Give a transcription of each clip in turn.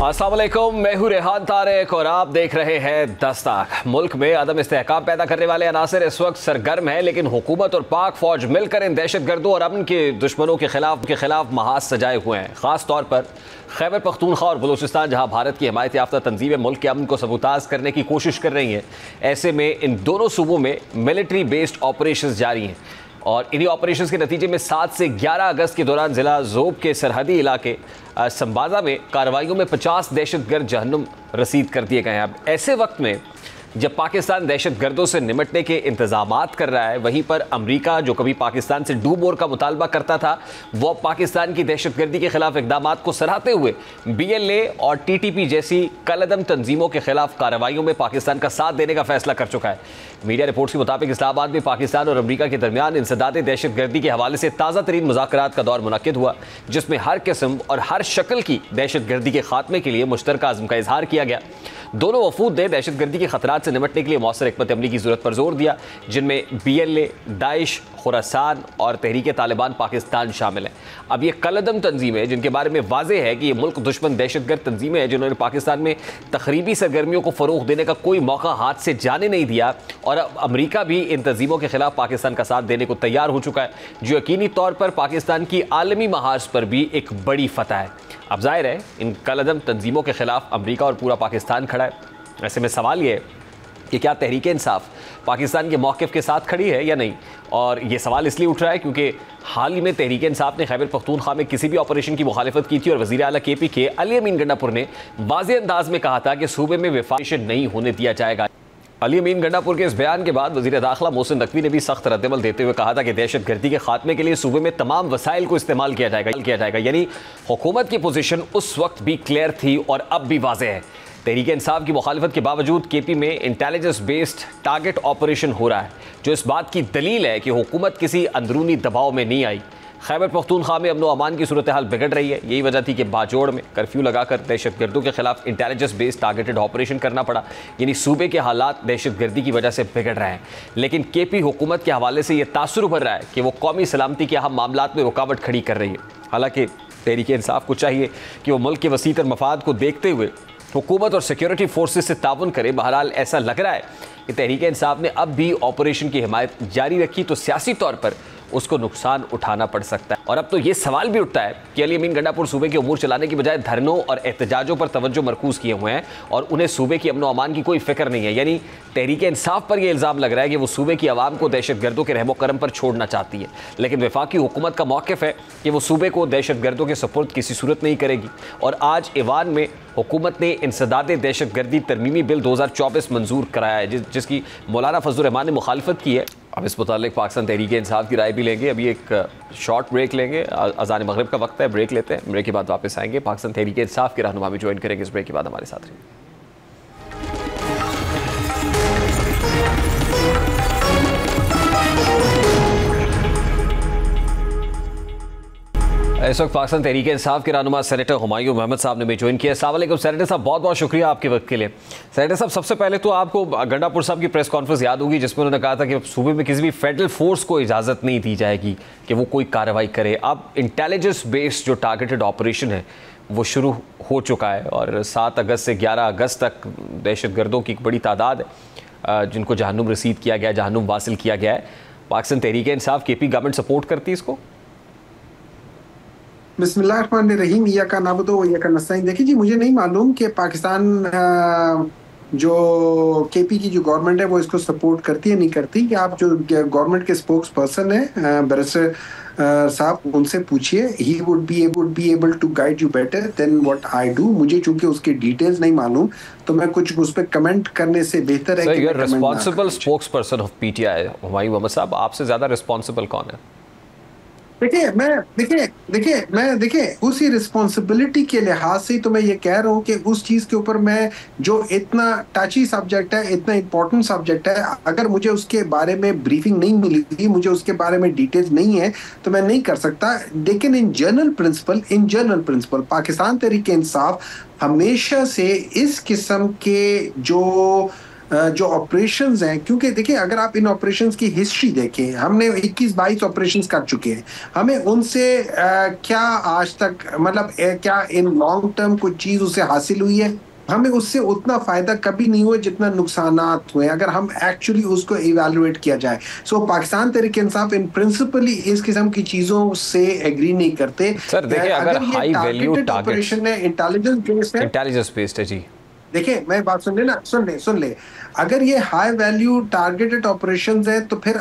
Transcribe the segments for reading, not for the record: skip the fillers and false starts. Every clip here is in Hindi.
अस्सलाम वालेकुम, मैं हूं रेहान तारिक और आप देख रहे हैं दस्तक। मुल्क में अदम इस्तेहकाम पैदा करने वाले अनासर इस वक्त सरगर्म है, लेकिन हुकूमत और पाक फौज मिलकर इन दहशतगर्दों और अमन के दुश्मनों के खिलाफ महाज सजाए हुए हैं। खास तौर पर खैबर पख्तूनख्वा और बलूचिस्तान, जहां भारत की हिमायत याफ्ता तंजीमें मुल्क के अमन को सबूताज करने की कोशिश कर रही हैं, ऐसे में इन दोनों सूबों में मिलिट्री बेस्ड ऑपरेशन जारी हैं और इन्हीं ऑपरेशंस के नतीजे में 7 से 11 अगस्त के दौरान ज़िला ज़ोब के सरहदी इलाके संबाजा में कार्रवाइयों में 50 दहशतगर्द जहन्नुम रसीद कर दिए गए हैं। अब ऐसे वक्त में जब पाकिस्तान दहशतगर्दों से निमटने के इंतजामात कर रहा है, वहीं पर अमेरिका जो कभी पाकिस्तान से डू बोर का मुतालबा करता था, वो पाकिस्तान की दहशतगर्दी के खिलाफ इकदामात को सराहते हुए BLA और TTP जैसी कलअदम तंजीमों के खिलाफ कार्रवाइयों में पाकिस्तान का साथ देने का फैसला कर चुका है। मीडिया रिपोर्ट्स के मुताबिक इस्लामाबाद में पाकिस्तान और अमेरिका के दरमियान इंसदाद दहशतगर्दी के हवाले से ताज़ा तरीन मुज़ाकरात का दौर मुनक्किद हुआ, जिसमें हर किस्म और हर शक्ल की दहशतगर्दी के खात्मे के लिए मुश्तरका अज़्म का इजहार किया गया। दोनों वफूद ने दहशतगर्दी के खतरात से निमटने के लिए मौसर हिकमत अमली की जरूरत पर जोर दिया, जिनमें BLA, दाइश, खुरासान और तहरीक तालिबान पाकिस्तान शामिल हैं। अब ये कलअदम तंजीमें, जिनके बारे में वाज़ेह है कि ये मुल्क दुश्मन दहशतगर्द तंजीमें हैं, जिन्होंने पाकिस्तान में तखरीबी सरगर्मियों को फ़रोग़ देने का कोई मौका हाथ से जाने नहीं दिया, और अब अमेरिका भी इन तंजीमों के खिलाफ पाकिस्तान का साथ देने को तैयार हो चुका है, जो यकीनी तौर पर पाकिस्तान की आलमी महाज पर भी एक बड़ी फतह है। अब जाहिर है इन कलअदम तंजीमों के खिलाफ अमेरिका और पूरा पाकिस्तान खड़ा है। ऐसे में सवाल ये है कि क्या तहरीक इंसाफ पाकिस्तान के मौक़िफ़ के साथ खड़ी है या नहीं, और ये सवाल इसलिए उठ रहा है क्योंकि हाल ही में तहरीक इंसाफ ने खैबर पख्तूनख्वा में किसी भी ऑपरेशन की मुखालिफत की थी और वज़ीर आला KP के अली अमीन गंडापुर ने वाज़ेह अंदाज में कहा था कि सूबे में विफाक नहीं होने दिया जाएगा। अली अमीन गंडापुर के इस बयान के बाद वज़ीर दाखिला मोहसिन नकवी ने भी सख्त रद्दअमल देते हुए कहा था कि दहशतगर्दी के खात्मे के लिए सूबे में तमाम वसाइल को इस्तेमाल किया जाएगा। यानी हुकूमत की पोजीशन उस वक्त भी क्लियर थी और अब भी वाज़ेह है। तहरीक इंसाफ की मुखालिफत के बावजूद KP में इंटेलिजेंस बेस्ड टारगेट ऑपरेशन हो रहा है, जो इस बात की दलील है कि हुकूमत किसी अंदरूनी दबाव में नहीं आई। खैबर पख्तूनख्वा में अमन व अमान की सूरत हाल बिगड़ रही है। यही वजह थी कि बाजोड़ में कर्फ्यू लगाकर दहशतगर्दों के खिलाफ इंटेलिजेंस बेस्ड टारगेटेड ऑपरेशन करना पड़ा। यानी सूबे के हालात दहशतगर्दी की वजह से बिगड़ रहे हैं, लेकिन KP हुकूमत के हवाले से यह तासुर उभर रहा है कि वो कौमी सलामती के अहम मामलात में रुकावट खड़ी कर रही है। हालांकि तहरीक इंसाफ को चाहिए कि वो मुल्क के वसीतर मफाद को देखते हुए हुकूमत और सिक्योरिटी फोर्सेज से ताउन करे। बहरहाल ऐसा लग रहा है कि तहरीक इंसाफ ने अब भी ऑपरेशन की हिमायत जारी रखी तो सियासी तौर पर उसको नुकसान उठाना पड़ सकता है। और अब तो ये सवाल भी उठता है कि अली अमीन गंडापुर सूबे के उमूर चलाने की बजाय धरनों और एहतजाजों पर तवज्जो मरकूज़ किए हुए हैं और उन्हें सूबे की अमन व अमान की कोई फिक्र नहीं है। यानी तहरीक इंसाफ पर यह इल्ज़ाम लग रहा है कि वो सूबे की आवाम को दहशतगर्दों के रहमो करम पर छोड़ना चाहती है, लेकिन वफाकी हुकूमत का मौक़िफ़ है कि वो सूबे को दहशतगर्दों के सपुर्द किसी सूरत नहीं करेगी। और आज ईवान में हुकूमत ने इंसदाद दहशतगर्दी तरमीमी बिल 2024 मंजूर कराया है, जिसकी मौलाना फजल रहमान ने मुखालफत की है। अब इस मुतालिक पाकिस्तान तहरीक इंसाफ की राय भी लेंगे। अभी एक शॉर्ट ब्रेक लेंगे, अज़ान मगरिब का वक्त है, ब्रेक लेते हैं। ब्रेक के बाद वापस आएंगे। पाकिस्तान तहरीक इंसाफ के रहनुमा भी ज्वाइन करेंगे। इस ब्रेक के बाद हमारे साथ रहेंगे। इस वक्त पाकिस्तान तहरीक इंसाफ के रहनुमा सेनेटर हुमायूं मोहम्मद साहब ने भी ज्वाइन किया। अस्सलाम वालेकुम सेनेटर साहब, बहुत बहुत शुक्रिया आपके वक्त के लिए। सेनेटर साहब, सबसे पहले तो आपको गंडापुर साहब की प्रेस कॉन्फ्रेंस याद होगी, जिसमें उन्होंने कहा था कि सूबे में किसी भी फेडरल फोर्स को इजाज़त नहीं दी जाएगी कि वो कोई कार्रवाई करे। अब इंटेलिजेंस बेस्ड जो टारगेटेड ऑपरेशन है वो शुरू हो चुका है और 7 अगस्त से 11 अगस्त तक दहशतगर्दों की एक बड़ी तादाद है जिनको जहन्नुम रसीद किया गया, जहन्नुम वासिल किया गया है। पाकिस्तान तहरीक इंसाफ KP गवर्नमेंट सपोर्ट करती है इसको? बिस्मिल्लाहिर्रहमानिर्रहीम, या का नाबुदो या का नस्ताइन। देखिए जी, मुझे नहीं मालूम कि पाकिस्तान जो KP की जो गवर्नमेंट है वो इसको सपोर्ट करती है नहीं करती। कि आप जो गवर्नमेंट के स्पोक्स पर्सन है बैरिस्टर साहब, उनसे पूछिए। He would be able to guide you better than what I do. मुझे चूंकि उसके डिटेल्स नहीं मालूम तो मैं कुछ उस पर कमेंट करने से बेहतर है कि responsible spokes person of PTI Humayun Mohammad साहब, आपसे ज्यादा रिस्पांसिबल कौन है? देखिए उसी रिस्पॉन्सिबिलिटी के लिहाज से तो मैं ये कह रहा हूँ कि उस चीज के ऊपर मैं, जो इतना टची सब्जेक्ट है, इतना इम्पोर्टेंट सब्जेक्ट है, अगर मुझे उसके बारे में ब्रीफिंग नहीं मिली थी, मुझे उसके बारे में डिटेल्स नहीं है तो मैं नहीं कर सकता। लेकिन in general principle Pakistan Tehreek इंसाफ हमेशा से इस किस्म के जो जो ऑपरेशंस हैं, क्योंकि देखिए अगर आप इन ऑपरेशंस की हिस्ट्री देखें, हमने 21-22 ऑपरेशंस कर चुके हैं, हमें उनसे क्या आज तक मतलब क्या इन लॉन्ग टर्म कोई चीज उसे हासिल हुई है? हमें उससे उतना फायदा कभी नहीं हुआ जितना नुकसानात हुए, अगर हम एक्चुअली उसको इवैल्यूएट किया जाए। सो पाकिस्तान तहरीक इंसाफ इन प्रिंसिपली इस किस्म की चीजों से एग्री नहीं करते। सर देखिए, अगर हाई वैल्यू टारगेटेड ऑपरेशन है, इंटेलिजेंस बेस्ड है जी। देखिए मैं बात सुन ले ना, सुन ले। अगर ये हाई वैल्यू टारगेटेड ऑपरेशंस है तो फिर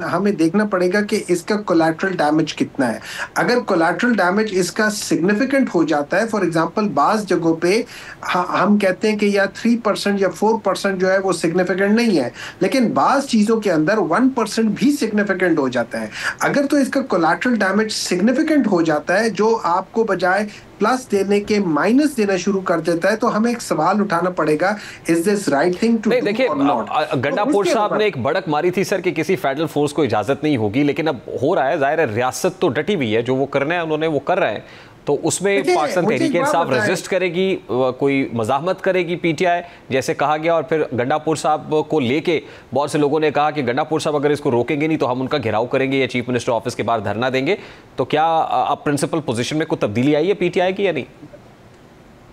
हमें देखना पड़ेगा कि इसका कोलैटरल डैमेज कितना है। अगर कोलैटरल डैमेज इसका सिग्निफिकेंट हो जाता है, फॉर एग्जांपल बाज जगहों पे हम कहते हैं कि या 3% या 4% जो है वो सिग्निफिकेंट नहीं है, लेकिन बाज चीजों के अंदर 1% भी सिग्निफिकेंट हो जाता है। अगर तो इसका कोलैटरल डैमेज सिग्निफिकेंट हो जाता है, जो आपको बजाय प्लस देने के माइनस देना शुरू कर देता है, तो हमें एक सवाल उठाना पड़ेगा, is this right thing to do? देखिए, गंडापुर साहब ने एक भड़क मारी थी सर कि किसी फेडरल फोर्स को इजाजत नहीं होगी, लेकिन अब हो रहा है, जाहिर है रियासत तो डटी हुई है, जो वो करना है उन्होंने वो कर रहे हैं, तो उसमें पाकिस्तान तहरीक इंसाफ रेजिस्ट करेगी, कोई मजाहमत करेगी पीटीआई जैसे कहा गया। और फिर गंडापुर साहब को लेके बहुत से लोगों ने कहा कि गंडापुर साहब अगर इसको रोकेंगे नहीं तो हम उनका घेराव करेंगे या चीफ मिनिस्टर ऑफिस के बाहर धरना देंगे। तो क्या अब प्रिंसिपल पोजीशन में कोई तब्दीली आई है पीटीआई की या नहीं?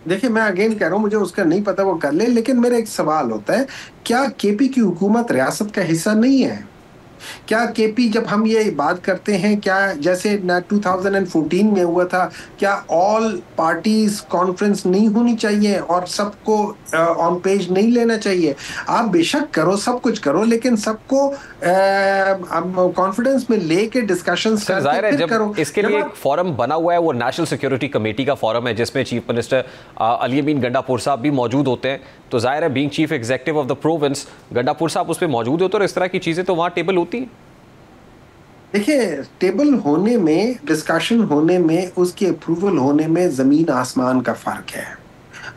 देखिए मैं अगेन कह रहा हूं, मुझे उसका नहीं पता, वो कर ले, लेकिन मेरा एक सवाल होता है, क्या केपी की हुकूमत रियासत का हिस्सा नहीं है? क्या केपी, जब हम ये बात करते हैं, क्या जैसे 2014 में हुआ था, क्या ऑल पार्टीज कॉन्फ्रेंस नहीं होनी चाहिए और सबको ऑन पेज नहीं लेना चाहिए? आप बेशक करो, सब कुछ करो, लेकिन सबको कॉन्फिडेंस में लेके डिस्कशंस करके फिर करो। इसके लिए एक फोरम बना हुआ है, वो नेशनल सिक्योरिटी कमेटी का फोरम है, जिसमें चीफ मिनिस्टर अली अमीन गंडापुर साहब भी मौजूद होते हैं। तो जाहिर है being chief executive of the province, Gandapur साहब उस पर मौजूद होते हैं और इस तरह की चीजें तो वहां टेबल होती हैं। देखिए, टेबल होने में, डिस्कशन होने में, उसकी अप्रूवल होने में जमीन आसमान का फर्क है।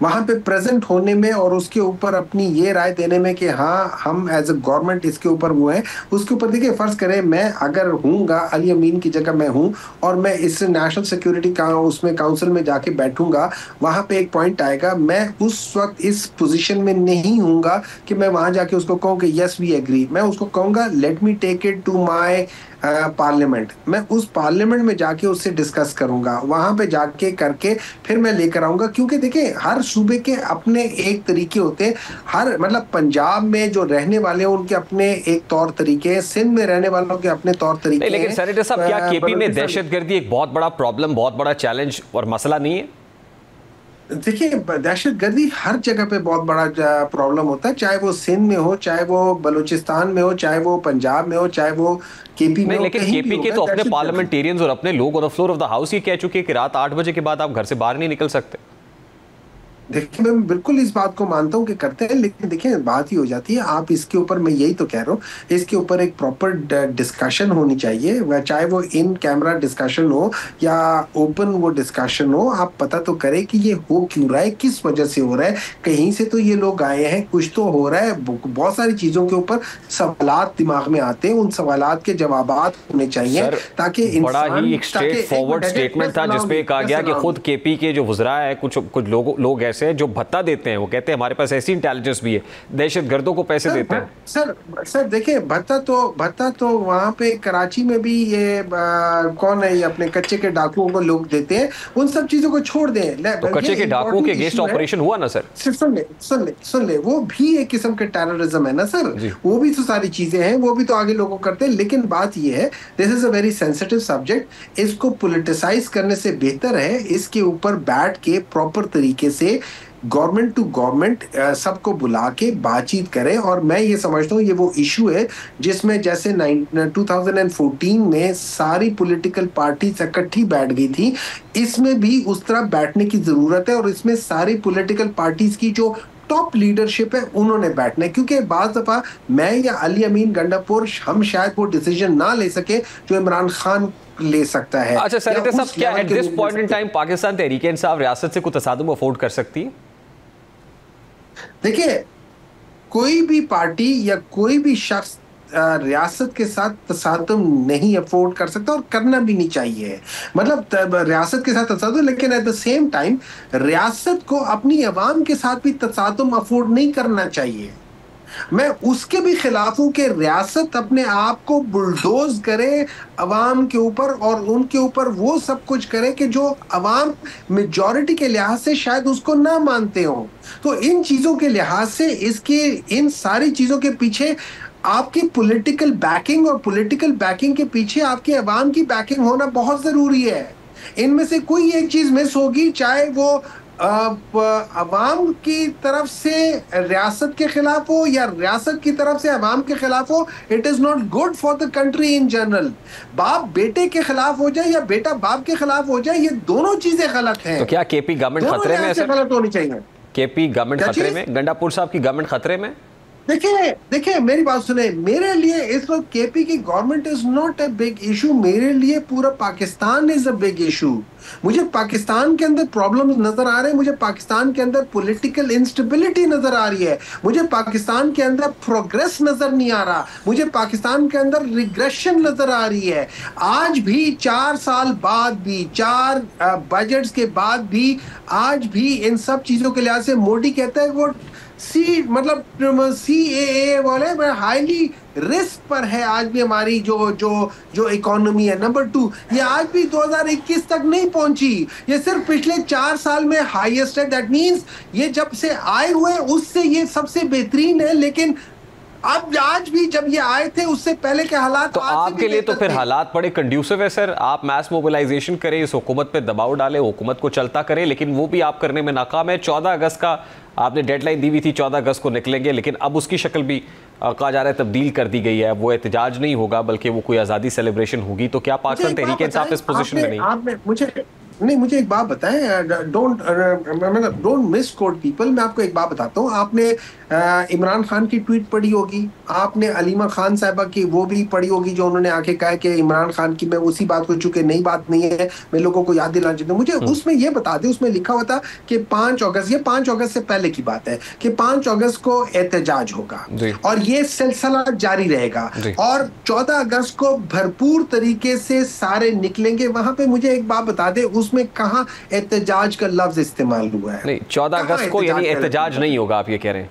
वहां पे प्रेजेंट होने में और उसके ऊपर अपनी ये राय देने में कि हाँ हम एज अ गवर्नमेंट इसके ऊपर वो है, उसके ऊपर देखिए, फर्ज करें मैं अगर हूँगा, अली अमीन की जगह मैं हूँ और मैं इस नेशनल सिक्योरिटी का उसमें काउंसिल में जाके बैठूंगा, वहां पे एक पॉइंट आएगा, मैं उस वक्त इस पोजीशन में नहीं हूँगा कि मैं वहां जाके उसको कहूँ कि यस वी एग्री। मैं उसको कहूँगा let me take it to my parliament. मैं उस पार्लियामेंट में जाके उससे डिस्कस करूंगा, वहां पे जाके करके फिर मैं लेकर आऊंगा, क्योंकि देखिए हर सूबे के अपने एक तरीके होते हैं। हर मतलब पंजाब में जो रहने वाले हैं उनके अपने एक तौर तरीके हैं, सिंध में रहने वालों के अपने तौर तरीके हैं। लेकिन सेनेटर साहब, क्या केपी में दहशतगर्दी एक बहुत बड़ा प्रॉब्लम, बहुत बड़ा चैलेंज और मसला नहीं है? देखिए, दहशतगर्दी हर जगह पे बहुत बड़ा प्रॉब्लम होता है, चाहे वो सिंध में हो, चाहे वो बलूचिस्तान में हो, चाहे वो पंजाब में हो, चाहे वो केपी में हो। लेकिन केपी के तो अपने पार्लियामेंटेरियंस और अपने लोग on the floor of the house ये कह चुके हैं कि रात 8 बजे के बाद आप घर से बाहर नहीं निकल सकते। देखिए मैं बिल्कुल इस बात को मानता हूँ कि करते हैं, लेकिन देखिए बात ही हो जाती है, आप इसके ऊपर, मैं यही तो कह रहा हूँ, इसके ऊपर एक प्रॉपर डिस्कशन होनी चाहिए, वह चाहे वो इन कैमरा डिस्कशन हो या ओपन वो डिस्कशन हो। आप पता तो करें कि ये हो क्यों रहा है, किस वजह से हो रहा है। कहीं से तो ये लोग आए हैं, कुछ तो हो रहा है। बहुत सारी चीजों के ऊपर सवालात दिमाग में आते हैं, उन सवालात के जवाब होने चाहिए, ताकि बड़ा ही एक स्ट्रेट फॉरवर्ड स्टेटमेंट था जिसपे कहा गया कि खुद केपी के जो वज़रा है, कुछ लोग ऐसे जो भत्ता देते हैं, वो कहते हैं हमारे पास ऐसी इंटेलिजेंस भी है, दहशतगर्दों को पैसे देते हैं। सर देखिए, भत्ता तो वहां पे कराची में भी ये कौन है, ये अपने कच्चे के डाकुओं को लोग देते हैं। उन सब चीजों को छोड़ दें। तो कच्चे के डाकुओं के अगेंस्ट ऑपरेशन हुआ ना सर? सुन ले, वो भी एक किस्म के टेररिज्म है ना सर, वो भी तो सारी चीजें हैं, वो भी तो आगे लोगों करते हैं। लेकिन बात ये है, this is a very sensitive subject, इसको पॉलिटिसाइज करने से बेहतर है इसके ऊपर बैठ के प्रॉपर तरीके से गवर्नमेंट टू गवर्नमेंट सबको बुला के बातचीत करें। और मैं ये समझता हूँ ये वो इशू है जिसमें जैसे 2014 में सारी पॉलिटिकल पार्टीज इकट्ठी बैठ गई थी, इसमें भी उस तरह बैठने की जरूरत है। और इसमें सारी पॉलिटिकल पार्टीज की जो टॉप लीडरशिप है उन्होंने बैठना है, क्योंकि बाज़ दफा मैं या अली अमीन गंडापुर हम शायद वो डिसीजन ना ले सके जो इमरान खान ले सकता है। अच्छा सेनेटर साहब, क्या at this point in time Pakistan Tehreek Insaf रियासत से कोई तसादुम अफोर्ड कर सकती है? देखिए, कोई भी पार्टी या कोई भी शख्स रियासत के साथ तसादुम नहीं अफोर्ड कर सकता और करना भी नहीं चाहिए। मतलब रियासत के साथ तसादुम, लेकिन एट द सेम टाइम रियासत को अपनी अवाम के साथ भी तसादुम अफोर्ड नहीं करना चाहिए। मैं उसके भी खिलाफ हूं कि रियासत अपने आप को बुलडोज करे अवाम के ऊपर और उनके ऊपर वो सब कुछ करे कि जो अवाम मेजॉरिटी के लिहाज से शायद उसको ना मानते हो। तो इन चीजों के लिहाज से इसके इन सारी चीजों के पीछे आपकी पॉलिटिकल बैकिंग और पॉलिटिकल बैकिंग के पीछे आपके अवाम की बैकिंग होना बहुत जरूरी है। इनमें से कोई एक चीज मिस होगी, चाहे वो अवाम की तरफ से रियासत के खिलाफ हो या रियासत की तरफ से अवाम के खिलाफ हो, it is not good for the country in general. बाप बेटे के खिलाफ हो जाए या बेटा बाप के खिलाफ हो जाए, ये दोनों चीजें गलत हैं। तो क्या केपी गवर्नमेंट खतरे में है? गलत होनी चाहिए। केपी गवर्नमेंट खतरे में, गंडापुर साहब की गवर्नमेंट खतरे में? देखिए मेरी बात सुने, मेरे लिए इस वक्त केपी की government is not a big issue, मेरे लिए पूरा Pakistan is a big issue. मुझे पाकिस्तान के अंदर प्रॉब्लम्स नजर आ रहे हैं, मुझे पाकिस्तान के अंदर पॉलिटिकल इंस्टेबिलिटी नजर आ रही है, मुझे पाकिस्तान के अंदर प्रोग्रेस नजर नहीं आ रहा, मुझे पाकिस्तान के अंदर रिग्रेशन नजर आ रही है। आज भी 4 साल बाद भी, 4 बजट्स के बाद भी, आज भी इन सब चीजों के लिहाज से मोदी कहता है वो CAA वाले हाईली रिस्क पर है। आज भी हमारी जो इकोनॉमी है, नंबर 2, ये आज भी 2021 तक नहीं पहुंची, ये सिर्फ पिछले 4 साल में हाईएस्ट है। दैट मींस ये जब से आए हुए उससे ये सबसे बेहतरीन है। लेकिन अब आज भी जब ये आए थे उससे पहले के हालात, तो आपके लिए तो फिर हालात बड़े कंड्यूसिव है सर। आप मैस मोबिलाइजेशन करें, इस हुकूमत पे दबाव डालें, हुकूमत को चलता करें, लेकिन वो भी आप करने में नाकाम है। 14 अगस्त का आपने डेडलाइन दी हुई थी, 14 अगस्त को निकलेंगे, लेकिन अब उसकी शक्ल भी कहा जा रहा है तब्दील कर दी गई है। वो एहतजाज नहीं होगा बल्कि वो कोई आज़ादी सेलिब्रेशन होगी। तो क्या पाकिस्तान तहरीक इंसाफ इस पोजीशन में नहीं? मुझे एक बात बताएं, डोंट मिस कोट पीपल। मैं आपको एक बात बताता हूँ, आपने इमरान खान की ट्वीट पढ़ी होगी, आपने अलीमा खान साहिबा की वो भी पढ़ी होगी जो उन्होंने आके कहा कि इमरान खान की, मैं उसी बात को, चूंकि नई बात नहीं है, मैं लोगों को याद दिलाना चाहता हूँ। मुझे उसमें ये बता दें, उसमें लिखा हुआ था कि 5 अगस्त, ये 5 अगस्त से पहले की बात है, कि 5 अगस्त को एहतजाज होगा और ये सिलसिला जारी रहेगा और 14 अगस्त को भरपूर तरीके से सारे निकलेंगे। वहां पे मुझे एक बात बता दें, उसमें कहाँ एहतजाज का लफ्ज इस्तेमाल हुआ है? नहीं, 14 अगस्त को यानी एहतजाज नहीं होगा, आप ये कह रहे हैं?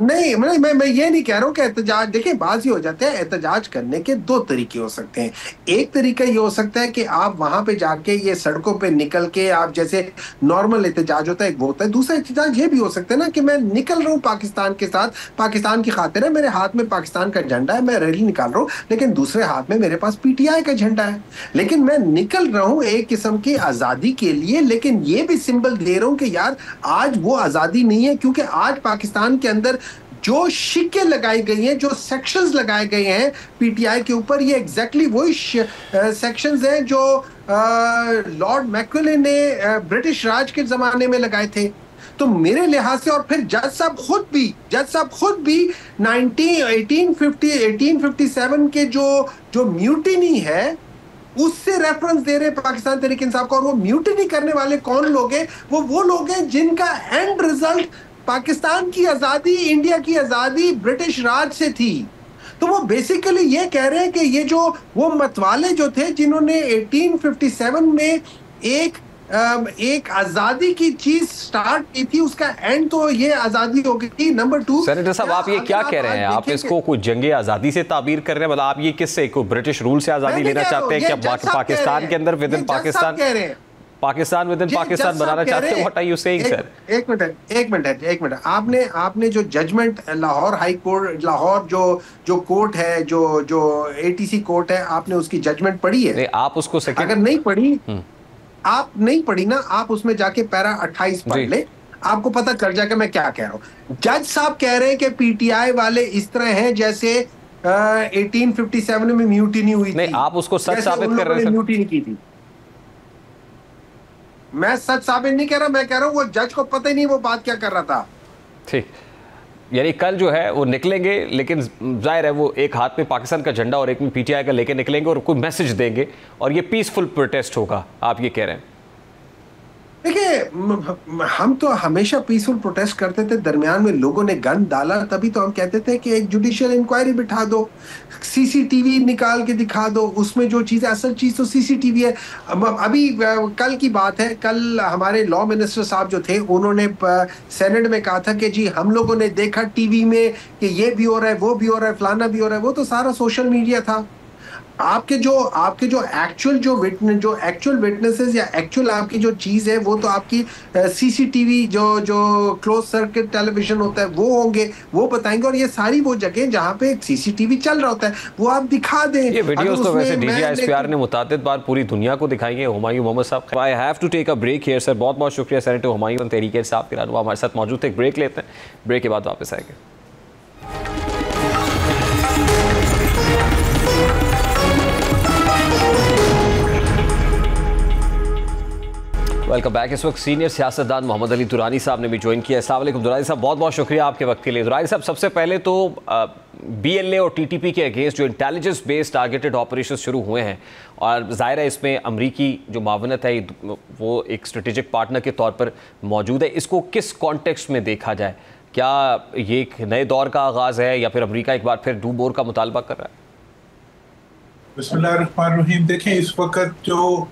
नहीं, मैं ये नहीं कह रहा हूं कि एहतजाज, देखिए बात ये हो जाता है, एहतजाज करने के 2 तरीके हो सकते हैं। एक तरीका ये हो सकता है कि आप वहां पे जाके ये सड़कों पे निकल के आप जैसे नॉर्मल एहतजाज होता है, एक वो होता है। दूसरा एहतजाज ये भी हो सकता है ना कि मैं निकल रहा हूँ पाकिस्तान के साथ, पाकिस्तान की खातिर है, मेरे हाथ में पाकिस्तान का झंडा है, मैं रैली निकाल रहा हूँ, लेकिन दूसरे हाथ में मेरे पास PTI का झंडा है, लेकिन मैं निकल रहा हूँ एक किस्म की आजादी के लिए, लेकिन ये भी सिंबल दे रहा हूँ कि यार आज वो आजादी नहीं है, क्योंकि आज पाकिस्तान के अंदर जो शिक्के लगाई गई हैं, जो सेक्शंस लगाए गए हैं PTI के ऊपर, ये एग्जैक्टली वही सेक्शंस हैं जो लॉर्ड मैकॉले ने ब्रिटिश राज के जमाने में लगाए थे। तो मेरे लिहाज से, और फिर जज साहब खुद भी 1857 के जो म्यूटिनी है उससे रेफरेंस दे रहे पाकिस्तान तहरीक इंसाफ को। और वो म्यूटिनी करने वाले कौन लोग हैं? वो लोग हैं जिनका एंड रिजल्ट पाकिस्तान की आजादी, इंडिया की आजादी ब्रिटिश राज से थी। तो वो बेसिकली ये कह रहे हैं कि ये जो वो मतवाले जो थे जिन्होंने 1857 में एक आजादी की चीज स्टार्ट की थी, उसका एंड तो ये आजादी हो गई थी। नंबर 2, सेनेटर साहब आप ये क्या कह रहे हैं? आप इसको कोई जंगे आजादी से ताबीर कर रहे हैं? मतलब आप ये किससे, कोई ब्रिटिश रूल से आजादी लेना चाहते हैं? क्या पाकिस्तान के अंदर विद इन पाकिस्तान कह रहे हैं, पाकिस्तान विद इन पाकिस्तान बनाना चाहते हैं? What are you saying sir? एक मिनट, आपने जो judgment Lahore high court, Lahore जो कोर्ट है, जो ATC कोर्ट है, आपने उसकी जजमेंट पढ़ी है? नहीं, आप उसको अगर नहीं पढ़ी ना, आप उसमें जाके पैरा 28 पढ़ ले, आपको पता चल जाएगा मैं क्या कह रहा हूँ। जज साहब कह रहे हैं कि PTI वाले इस तरह हैं जैसे 1857 में म्यूटिनी हुई थी। नहीं, आप उसको सच साबित कर रहे हैं? म्यूटिनी की थी। मैं सच साबित नहीं कह रहा, मैं कह रहा हूँ वो जज को पता ही नहीं वो बात क्या कर रहा था। ठीक, यानी कल जो है वो निकलेंगे, लेकिन जाहिर है वो एक हाथ में पाकिस्तान का झंडा और एक में PTI का लेके निकलेंगे और कोई मैसेज देंगे और ये पीसफुल प्रोटेस्ट होगा, आप ये कह रहे हैं? देखिए, हम तो हमेशा पीसफुल प्रोटेस्ट करते थे, दरमियान में लोगों ने गन डाला, तभी तो हम कहते थे कि एक जुडिशियल इंक्वायरी बिठा दो, सीसीटीवी निकाल के दिखा दो, उसमें जो चीज है, असल चीज तो सीसीटीवी है। अभी कल की बात है, कल हमारे लॉ मिनिस्टर साहब जो थे, उन्होंने सेनेट में कहा था कि जी हम लोगों ने देखा टीवी में कि ये भी हो रहा है, वो भी हो रहा है, फलाना भी हो रहा है। वो तो सारा सोशल मीडिया था। आपके जो एक्चुअल विटनेसेस या एक्चुअल आपकी जो चीज है, वो तो आपकी सीसीटीवी, जो क्लोज सर्किट टेलीविजन होता है, वो होंगे, वो बताएंगे। और ये सारी वो जगह जहां पे सीसीटीवी चल रहा होता है, वो आप दिखा दें। ये वीडियोस तो वैसे डीजीआईएसपीआर ने मुतादिद बार पूरी दुनिया को दिखाएंगे। हुमायूं मोहम्मद साहब, I have to take a break here sir. बहुत बहुत शुक्रिया सेनेटर हुमायूं तहरीक साहब के रहनुमा हमारे साथ मौजूद थे। एक ब्रेक लेते हैं, ब्रेक के बाद वापस आएंगे। Welcome back. इस वक्त सीनियर सियासतदान मोहम्मद अली दुरानी साहब ने भी ज्वाइन किया। अस्सलाम वालेकुम दुरानी साहब, बहुत बहुत शुक्रिया आपके वक्त के लिए। दुरानी साहब, सबसे पहले तो बीएलए और टीटीपी के अगेंस्ट जो इंटेलिजेंस बेस्ड टारगेटेड ऑपरेशन शुरू हुए हैं, और ज़ाहिर है इसमें अमरीकी जो मावनत है वो एक स्ट्रेटेजिक पार्टनर के तौर पर मौजूद है, इसको किस कॉन्टेक्स्ट में देखा जाए? क्या ये एक नए दौर का आगाज़ है या फिर अमरीका एक बार फिर डू बोर का मुतालबा कर रहा है? बिस्मिल्लाहिर्रहमानिर्रहीम। देखें, इस वक्त जो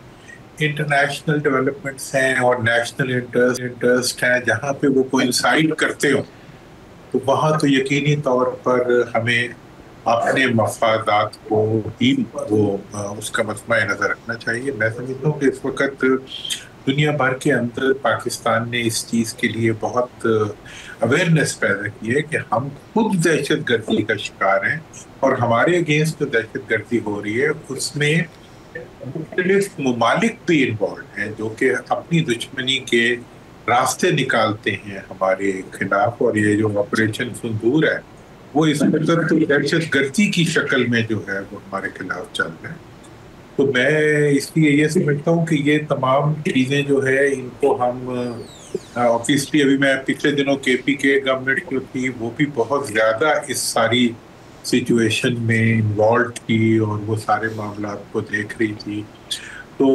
इंटरनेशनल डेवलपमेंट्स हैं और नेशनल इंटरेस्ट हैं, जहाँ पे वो कोइंसाइड करते हो, तो वहाँ तो यकीनी तौर पर हमें अपने मफादात को ही उसका मसमय नज़र रखना चाहिए। मैं समझता हूँ कि इस वक्त दुनिया भर के अंदर पाकिस्तान ने इस चीज़ के लिए बहुत अवेयरनेस पैदा की है कि हम खुद दहशत गर्दी का शिकार हैं, और हमारे अगेंस्ट जो दहशत गर्दी हो रही है उसमें मुख्तलिफ ममालिक भी इन्वॉल्व हैं, जो कि अपनी दुश्मनी के रास्ते निकालते हैं हमारे खिलाफ। और ये जो ऑपरेशन सिंदूर है, वो इस दहशत गर्दी की शक्ल में जो है वो हमारे खिलाफ चल रहा है। तो मैं इसलिए ये समझता हूँ कि ये तमाम चीज़ें जो है, इनको हम ऑब्वियसली, अभी मैं पिछले दिनों केपी के गवर्नमेंट जो थी, वो भी बहुत ज़्यादा इस सारी सिचुएशन में इन्वॉल्व थी और वो सारे मामला को देख रही थी। तो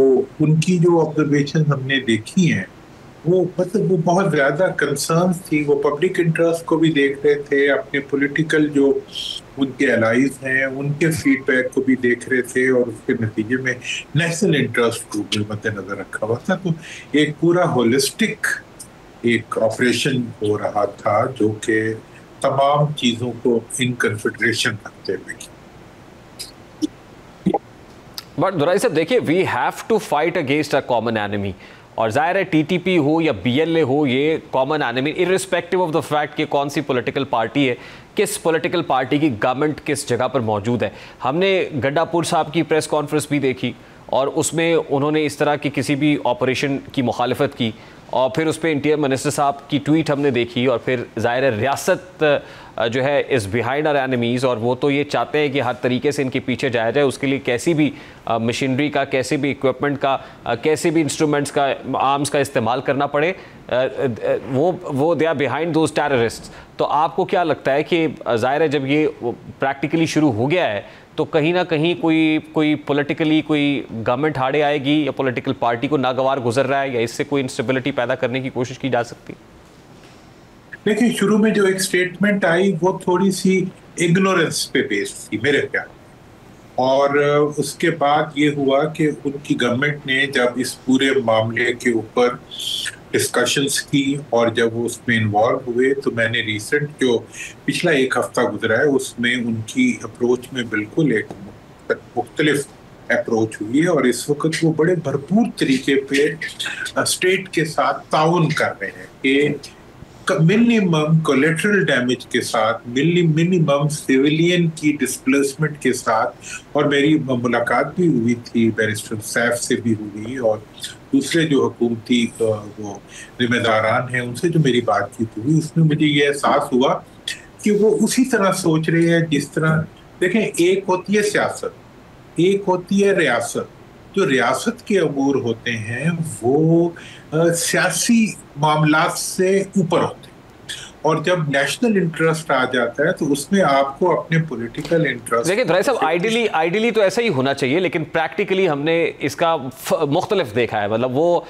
उनकी जो ऑब्जर्वेशन हमने देखी हैं, वो मतलब वो बहुत ज़्यादा कंसर्न्स थी। वो पब्लिक इंटरेस्ट को भी देख रहे थे, अपने पॉलिटिकल जो उनके एलाइज हैं उनके फीडबैक को भी देख रहे थे, और उसके नतीजे में नेशनल इंटरेस्ट को भी मद्देनजर रखा हुआ था। तो एक पूरा होलिस्टिक एक ऑपरेशन हो रहा था, जो कि तमाम चीजों को इन कंसिडरेशन रखते हुए। बट दुरानी साहब देखिए, we have to fight against a common enemy, और जाहिर है टीटीपी हो या बीएलए हो, ये common enemy irrespective of the fact कि कौन सी पॉलिटिकल पार्टी है, किस पॉलिटिकल पार्टी की गवर्नमेंट किस जगह पर मौजूद है। हमने गड्डापुर साहब की प्रेस कॉन्फ्रेंस भी देखी, और उसमें उन्होंने इस तरह की किसी भी ऑपरेशन की मुखालफत की, और फिर उस पर इंटीरियर मिनिस्टर साहब की ट्वीट हमने देखी, और फिर ज़ाहिर है रियासत जो है इज़ बिहाइंड आवर एनिमीज़, और वो तो ये चाहते हैं कि हर तरीके से इनके पीछे जाया जाए। उसके लिए कैसी भी मशीनरी का, कैसे भी इक्विपमेंट का, कैसे भी इंस्ट्रूमेंट्स का, आर्म्स का इस्तेमाल करना पड़े, वो they are behind those terrorists. तो आपको क्या लगता है कि ज़ाहिर है जब ये प्रैक्टिकली शुरू हो गया है, तो कहीं ना कहीं कोई पॉलिटिकली कोई गवर्नमेंट हारे आएगी, या पॉलिटिकल पार्टी को नागवार गुजर रहा है, या इससे कोई इंस्टेबिलिटी पैदा करने की कोशिश की जा सकती है? देखिए, शुरू में जो एक स्टेटमेंट आई वो थोड़ी सी इग्नोरेंस पे बेस्ड थी मेरे ख्याल, और उसके बाद ये हुआ कि उनकी गवर्नमेंट ने जब इस पूरे मामले के ऊपर डिस्कशंस की और जब वो उसमें इन्वॉल्व हुए, तो मैंने रिसेंट जो पिछला एक हफ्ता गुजरा है उसमें उनकी अप्रोच में बिल्कुल एक मुख्तलिफ अप्रोच हुई है, और इस वक्त वो बड़े भरपूर तरीके पे स्टेट के साथ ताउन कर रहे हैं कि मिनिमम कोलेटरल डैमेज के साथ, मिनिमम सिविलियन की डिस्प्लेसमेंट के साथ। और मेरी मुलाकात भी हुई थी बैरिस्टर सैफ से भी हुई, और दूसरे जो हुकूमती वो जिम्मेदारान हैं उनसे जो मेरी बातचीत हुई, उसमें मुझे ये एहसास हुआ कि वो उसी तरह सोच रहे हैं जिस तरह, देखें, एक होती है सियासत, एक होती है रियासत। जो रियासत के अमूर होते हैं वो सियासी मामलात से ऊपर होते हैं, और जब नेशनल इंटरेस्ट आ जाता है तो उसमें आपको अपने पॉलिटिकल इंटरेस्ट, देखिए भाई साहब, आइडियली तो ऐसा ही होना चाहिए, लेकिन प्रैक्टिकली हमने इसका मुख्तलिफ देखा है। मतलब वो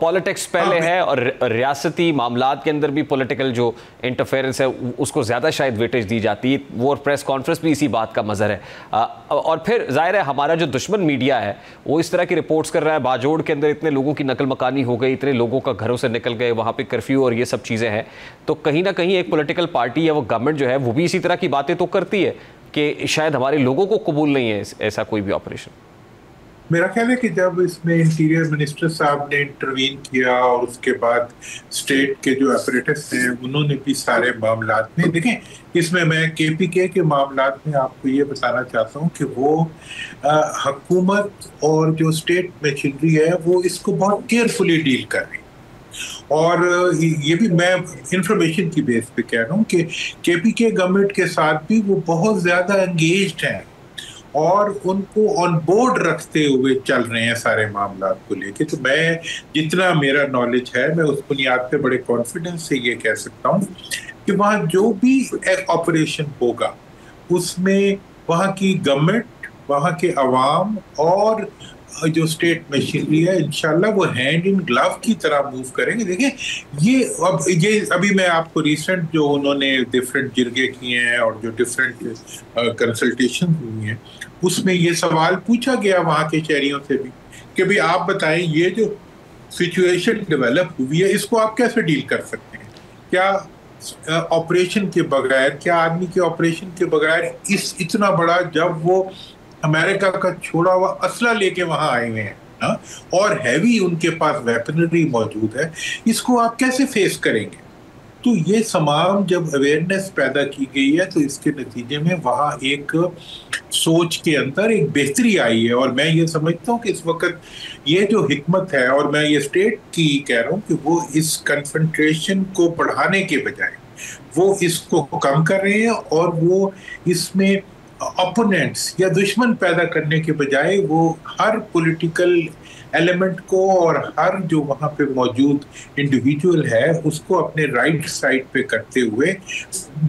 पॉलिटिक्स पहले है और रियासती मामलात के अंदर भी पॉलिटिकल जो इंटरफेरेंस है उसको ज़्यादा शायद वेटेज दी जाती है। वो प्रेस कॉन्फ्रेंस भी इसी बात का मज़हर है। और फिर जाहिर है हमारा जो दुश्मन मीडिया है वो इस तरह की रिपोर्ट्स कर रहा है, बाजोड़ के अंदर इतने लोगों की नकल मकानी हो गई, इतने लोगों का घरों से निकल गए, वहाँ पे कर्फ्यू और ये सब चीज़ें हैं। तो कहीं ना कहीं एक पॉलिटिकल पार्टी या वो गवर्नमेंट जो है वो भी इसी तरह की बातें तो करती है कि शायद हमारे लोगों को कबूल नहीं है ऐसा कोई भी ऑपरेशन। मेरा ख्याल है कि जब इसमें इंटीरियर मिनिस्टर साहब ने इंटरवीन किया और उसके बाद स्टेट के जो ऑपरेटर्स हैं उन्होंने भी सारे मामलात में, देखें इसमें मैं केपीके के मामलात में आपको ये बताना चाहता हूँ कि वो हुकूमत और जो स्टेट मशीनरी है वो इसको बहुत केयरफुली डील कर रही है। और ये भी मैं इंफॉर्मेशन की बेस पे कह रहा हूँ कि केपीके गवर्नमेंट के साथ भी वो बहुत ज्यादा एंगेज्ड हैं और उनको ऑन बोर्ड रखते हुए चल रहे हैं सारे मामला को लेके। तो मैं जितना मेरा नॉलेज है मैं उस बुनियाद पे बड़े कॉन्फिडेंस से ये कह सकता हूँ कि वहाँ जो भी एक ऑपरेशन होगा उसमें वहाँ की गवर्नमेंट, वहाँ के अवाम और जो स्टेट मशीनरी है इंशाल्लाह वो हैंड इन ग्लव की तरह मूव करेंगे। देखिए ये अभी मैं आपको रिसेंट जो उन्होंने डिफरेंट जिरगे किए हैं और जो डिफरेंट कंसल्टेशन हुई हैं उसमें ये सवाल पूछा गया वहाँ के शहरियों से भी कि भाई आप बताएं ये जो सिचुएशन डेवलप हुई है इसको आप कैसे डील कर सकते हैं, क्या ऑपरेशन के बगैर, क्या आर्मी के ऑपरेशन के बगैर इतना बड़ा, जब वो अमेरिका का छोड़ा हुआ असला लेके वहां आए हुए हैं ना और हैवी उनके पास वेपनरी मौजूद है, इसको आप कैसे फेस करेंगे। तो ये तमाम जब अवेयरनेस पैदा की गई है तो इसके नतीजे में वहाँ एक सोच के अंदर एक बेहतरी आई है। और मैं ये समझता हूँ कि इस वक्त ये जो हिकमत है, और मैं ये स्टेट की कह रहा हूँ कि वो इस कन्फ्रंटेशन को बढ़ाने के बजाय वो इसको कम कर रहे हैं और वो इसमें ओपोनेंट्स या दुश्मन पैदा करने के बजाय वो हर पॉलिटिकल एलिमेंट को और हर जो वहाँ पे मौजूद इंडिविजुअल है उसको अपने राइट साइड पे करते हुए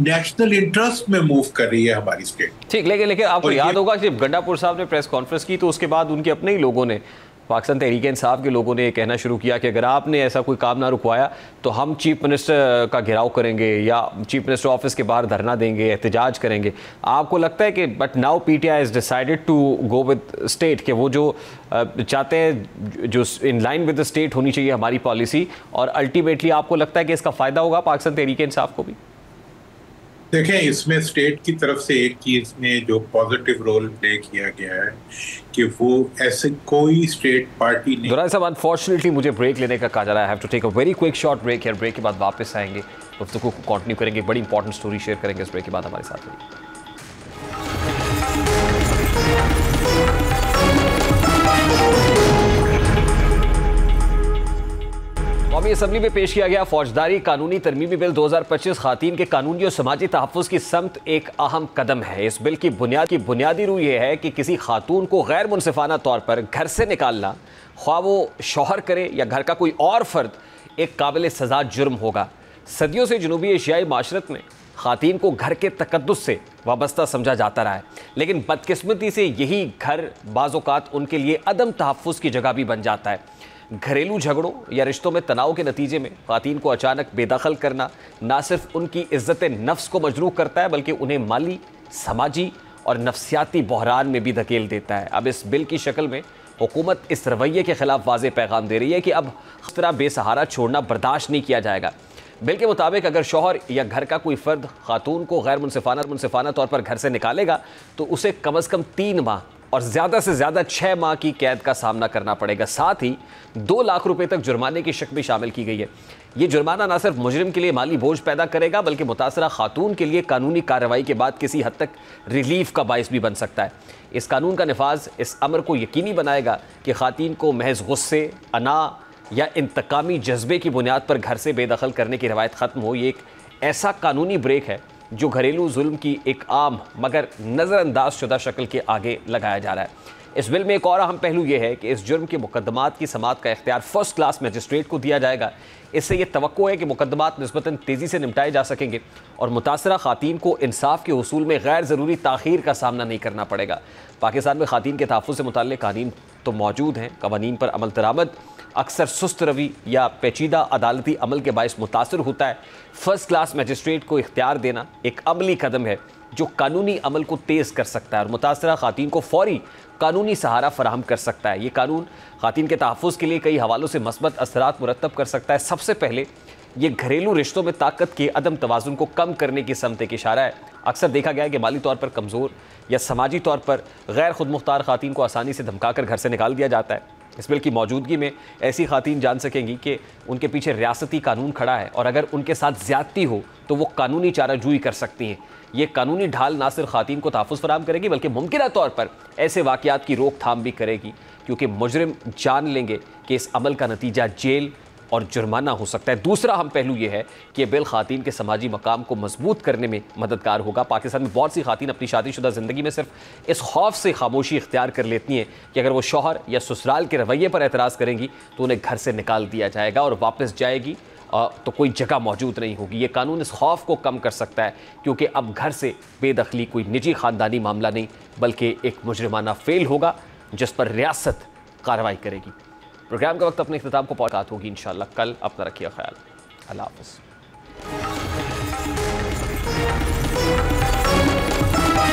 नेशनल इंटरेस्ट में मूव कर रही है हमारी स्टेट। ठीक, लेकिन आपको याद होगा जब गंडापुर साहब ने प्रेस कॉन्फ्रेंस की तो उसके बाद उनके अपने ही लोगों ने, पाकिस्तान तहरीक-ए-इंसाफ के लोगों ने ये कहना शुरू किया कि अगर आपने ऐसा कोई काम ना रुकवाया तो हम चीफ मिनिस्टर का घेराव करेंगे या चीफ मिनिस्टर ऑफिस के बाहर धरना देंगे, एहतजाज करेंगे। आपको लगता है कि but now PTI is decided to go with state, कि वो जो चाहते हैं जो in line with the state होनी चाहिए हमारी पॉलिसी, और अल्टीमेटली आपको लगता है कि इसका फ़ायदा होगा पाकिस्तान तहरीक-ए-इंसाफ को भी? देखें इसमें स्टेट की तरफ से एक चीज में जो पॉजिटिव रोल प्ले किया गया है कि वो ऐसे कोई स्टेट पार्टी नहीं। दुरानी साहब, अनफॉर्चुनेटली मुझे ब्रेक लेने का कहा जा रहा है। I have to take a very quick short break है। ब्रेक के बाद वापस आएंगे, गुफ्तगू को कंटिन्यू करेंगे, बड़ी इंपॉर्टेंट स्टोरी शेयर करेंगे इस ब्रेक के बाद। हमारे साथ रहिए। कौमी असम्बली में पेश किया गया फौजदारी कानूनी तरमीमी बिल 2025 खातीन के कानूनी और समाजी तहफ़्फ़ुज़ की समत एक अहम कदम है। इस बिल की बुनियादी रूह यह है कि किसी खातून को गैर मुनसिफाना तौर पर घर से निकालना, ख्वाह वो शौहर करे या घर का कोई और फर्द, एक काबिल सज़ा जुर्म होगा। सदियों से जनूबी एशियाई माशरत में खातीन को घर के तकद्दुस से वाबस्ता समझा जाता रहा है, लेकिन बदकिस्मती से यही घर बाज़-औक़ात उनके लिए अदम तहफ़्फ़ुज़ की जगह भी बन जाता है। घरेलू झगड़ों या रिश्तों में तनाव के नतीजे में ख़वातीन को अचानक बेदखल करना ना सिर्फ उनकी इज़्ज़त नफ्स को मजरूह करता है बल्कि उन्हें माली, समाजी और नफ्सियाती बहरान में भी धकेल देता है। अब इस बिल की शक्ल में हुकूमत इस रवैये के ख़िलाफ़ वाज़ेह पैगाम दे रही है कि अब इस तरह बेसहारा छोड़ना बर्दाश्त नहीं किया जाएगा। बिल के मुताबिक अगर शौहर या घर का कोई फ़र्द खातून को गैर मुनसिफाना तौर पर घर से निकालेगा तो उसे कम अज़ कम 3 माह और ज़्यादा से ज़्यादा 6 माह की कैद का सामना करना पड़ेगा। साथ ही 2 लाख रुपए तक जुर्माने की शक भी शामिल की गई है। ये जुर्माना न सिर्फ मुजरिम के लिए माली बोझ पैदा करेगा बल्कि मुतासरा खातून के लिए कानूनी कार्रवाई के बाद किसी हद तक रिलीफ का बाइस भी बन सकता है। इस कानून का नफाज इस अमर को यकीनी बनाएगा कि खातून को महज गुस्से, अना या इंतकामी जज्बे की बुनियाद पर घर से बेदखल करने की रवायत ख़त्म हो। ये एक ऐसा कानूनी ब्रेक है जो घरेलू जुल्म की एक आम मगर नज़रअंदाज शुदा शक्ल के आगे लगाया जा रहा है। इस बिल में एक और अहम पहलू यह है कि इस जुर्म के मुकदमात की समाअत का इख्तियार फर्स्ट क्लास मजिस्ट्रेट को दिया जाएगा। इससे यह तवक्को है कि मुकदमात निस्बतन तेज़ी से निपटाए जा सकेंगे और मुतासरा खातीन को इंसाफ के उसूल में गैर ज़रूरी ताख़ीर का सामना नहीं करना पड़ेगा। पाकिस्तान में खातीन के तहफ़्फ़ुज़ से मुताल्लिक़ कानून तो मौजूद हैं, कवानीन पर अमल दरामद अक्सर सुस्त रवि या पेचीदा अदालती अमल के बायस मुतासर होता है। फर्स्ट क्लास मजिस्ट्रेट को इख्तियार देना एक अमली कदम है जो कानूनी अमल को तेज़ कर सकता है और मुतासरा खातीन को फौरी कानूनी सहारा फराहम कर सकता है। ये कानून खातीन के तहफ़्फ़ुज़ के लिए कई हवालों से मस्बत असरात मुरतब कर सकता है। सबसे पहले ये घरेलू रिश्तों में ताकत के अदम तवाज़ुन को कम करने की समत एक इशारा है। अक्सर देखा गया है कि माली तौर पर कमज़ोर या समाजी तौर पर गैर खुद मुख्तार खातीन को आसानी से धमका कर घर से निकाल दिया जाता है। इस बिल की मौजूदगी में ऐसी खातीन जान सकेंगी कि उनके पीछे रियासती कानून खड़ा है और अगर उनके साथ ज़्यादती हो तो वो कानूनी चाराजूई कर सकती हैं। ये कानूनी ढाल ना सिर्फ खातीन को तहफ़्फ़ुज़ फराहम करेगी बल्कि मुमकिना तौर पर ऐसे वाक़यात की रोकथाम भी करेगी, क्योंकि मुजरिम जान लेंगे कि इस अमल का नतीजा जेल और जुर्माना हो सकता है। दूसरा अहम पहलू यह है कि बिल खातीन के समाजी मकाम को मजबूत करने में मददगार होगा। पाकिस्तान में बहुत सी खातीन अपनी शादीशुदा ज़िंदगी में सिर्फ इस खौफ से खामोशी इख्तियार कर लेती हैं कि अगर वो शौहर या ससुराल के रवैये पर एतराज़ करेंगी तो उन्हें घर से निकाल दिया जाएगा और वापस जाएगी तो कोई जगह मौजूद नहीं होगी। ये कानून इस खौफ को कम कर सकता है, क्योंकि अब घर से बेदखली कोई निजी ख़ानदानी मामला नहीं बल्कि एक मुजरिमाना फेल होगा जिस पर रियासत कार्रवाई करेगी। प्रोग्राम का वक्त अपने इख्तिताम को पहुंचात होगी इंशाअल्लाह कल। अपना रखिए ख्याल। अल्लाह हाफ़िज़।